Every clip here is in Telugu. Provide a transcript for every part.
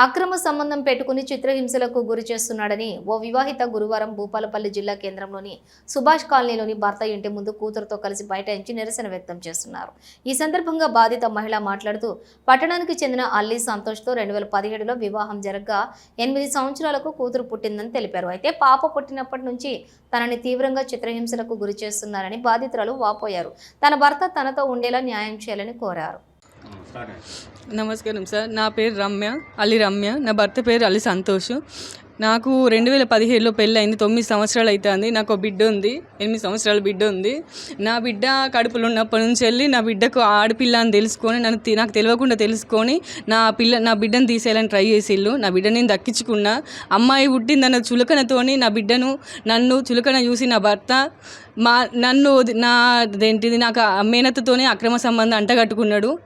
అక్రమ సంబంధం పెట్టుకుని చిత్రహింసలకు గురి చేస్తున్నాడని ఓ వివాహిత గురువారం భూపాలపల్లి జిల్లా కేంద్రంలోని సుభాష్ కాలనీలోని భర్త ఇంటి ముందు కూతురుతో కలిసి బైఠాయించి నిరసన వ్యక్తం చేస్తున్నారు. ఈ సందర్భంగా బాధిత మహిళ మాట్లాడుతూ పట్టణానికి చెందిన అల్లి సంతోష్తో 2017లో వివాహం జరగ్గా 8 సంవత్సరాలకు కూతురు పుట్టిందని తెలిపారు. అయితే పాప పుట్టినప్పటి నుంచి తనని తీవ్రంగా చిత్రహింసలకు గురి చేస్తున్నారని బాధితురాలు వాపోయారు. తన భర్త తనతో ఉండేలా న్యాయం చేయాలని కోరారు. నమస్కారం సార్, నా పేరు అల్లి రమ్య. నా భర్త పేరు అల్లి సంతోష్. నాకు 2017లో పెళ్ళయింది. 9 సంవత్సరాలు అవుతుంది. నాకు ఒక బిడ్డ ఉంది, 8 సంవత్సరాల బిడ్డ ఉంది. నా బిడ్డ కడుపులో ఉన్నప్పటి నుంచి వెళ్ళి నా బిడ్డకు ఆడపిల్ల అని తెలుసుకొని నాకు తెలియకుండా తెలుసుకొని నా బిడ్డను తీసేయాలని ట్రై చేసిళ్ళు. నా బిడ్డని నేను దక్కించుకున్నా. అమ్మాయి పుట్టిందన్న చులకనతోని నన్ను చులకన చూసి నా భర్త నాకు మేనత్తతోనే అక్రమ సంబంధం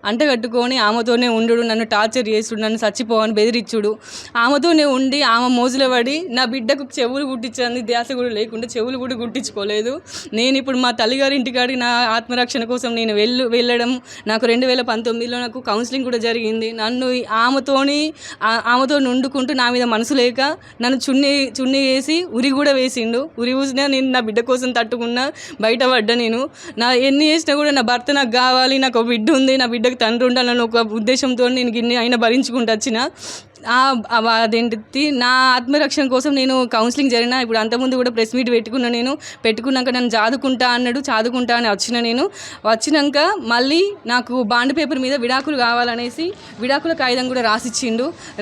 అంటగట్టుకొని ఆమెతోనే ఉండు, నన్ను టార్చర్ చేసుడు, నన్ను చచ్చిపోవని బెదిరించుడు. ఆమెతోనే ఉండి ఆమె మోజులో పడి నా బిడ్డకు చెవులు కుట్టించింది. ధ్యాస కూడా లేకుండా చెవులు కూడా కుట్టించుకోలేదు. నేను ఇప్పుడు మా తల్లిగారి ఇంటికాడికి నా ఆత్మరక్షణ కోసం నేను వెళ్ళడం, నాకు 2019లో నాకు కౌన్సిలింగ్ కూడా జరిగింది. నన్ను ఆమెతో ఉండుకుంటూ నా మీద మనసు లేక నన్ను చున్నీ వేసి ఉరి కూడా వేసిండు. ఉరి ఊసినా నేను నా బిడ్డ కోసం తట్టుకున్నా, బయటపడ్డా. నేను ఎన్ని చేసినా కూడా నా భర్త నాకు కావాలి, నాకు ఒక బిడ్డ ఉంది, నా బిడ్డకు తండ్రి ఉండాలని ఒక ఉద్దేశంతో నేను గిన్ని అయినా భరించుకుంటూ వచ్చిన. అదేంటి నా ఆత్మరక్షణ కోసం నేను కౌన్సిలింగ్ జరిగిన. ఇప్పుడు అంతకుముందు కూడా ప్రెస్ మీట్ పెట్టుకున్నాక నన్ను చదువుకుంటా అని వచ్చినాక మళ్ళీ నాకు బాండ్ పేపర్ మీద విడాకులు కావాలనేసి విడాకుల కాగితం కూడా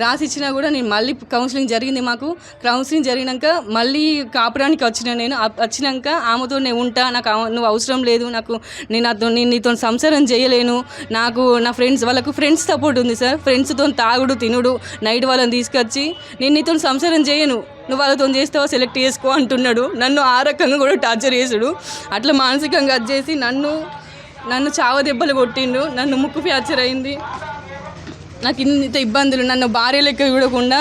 రాసిచ్చినా కూడా నేను మళ్ళీ కౌన్సిలింగ్ జరిగింది. మాకు కౌన్సిలింగ్ జరిగినాక మళ్ళీ కాపురానికి వచ్చినాక ఆమెతో నేను ఉంటా, నాకు నువ్వు అవసరం లేదు, నేను నీతో సంసారం చేయలేను, నాకు నా వాళ్ళకు ఫ్రెండ్స్ సపోర్ట్ ఉంది సార్. ఫ్రెండ్స్తో తాగుడు తినుడు, నైట్ వాళ్ళని తీసుకొచ్చి నేను నీతో సంసారం చేయను, నువ్వు వాళ్ళతో చేస్తావో సెలెక్ట్ చేసుకో అంటున్నాడు. నన్ను ఆ రకంగా కూడా టార్చర్ చేసాడు. అట్లా మానసికంగా చేసి నన్ను చావ దెబ్బలు కొట్టిండు. నన్ను ముక్కు ఫ్రాక్చర్ అయింది. నాకు ఇంత ఇబ్బందులు. నన్ను భార్య లెక్క చూడకుండా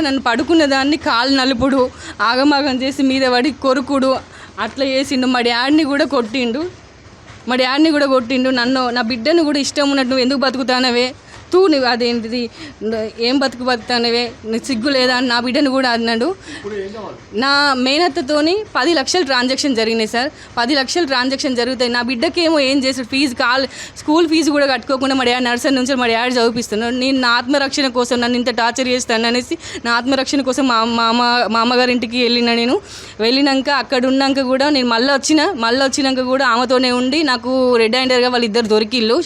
నన్ను పడుకున్న దాన్ని కాలు నలుపుడు, ఆగమాగం చేసి మీద పడి కొరుకుడు అట్లా చేసిండు. మా డాడీని కూడా కొట్టిండు. నా బిడ్డను కూడా ఇష్టం ఉన్నట్టు నువ్వు ఎందుకు బతుకుతానవే, నువ్వు అదేంటిది ఏం బతుకుతానవే, నీకు సిగ్గు లేదా అని నా బిడ్డను కూడా అన్నాడు. నా మేనత్తతోని 10 లక్షల ట్రాన్సాక్షన్ జరిగినాయి సార్. 10 లక్షల ట్రాన్సాక్షన్ జరుగుతాయి. నా బిడ్డకేమో ఏం చేసాడు, స్కూల్ ఫీజు కూడా కట్టుకోకుండా మా డాడీ నర్సరీ నుంచి మా డాడీ చదివిస్తున్నాడు. నేను నా ఆత్మరక్షణ కోసం నన్ను ఇంత టార్చర్ చేస్తాను అనేసి నా ఆత్మరక్షణ కోసం మా అమ్మగారి ఇంటికి వెళ్ళినాక అక్కడ ఉన్నాక కూడా నేను మళ్ళీ వచ్చినాక కూడా ఆమెతోనే ఉండి నాకు రెడ్ హ్యాండర్గా వాళ్ళిద్దరు దొరికిళ్ళు.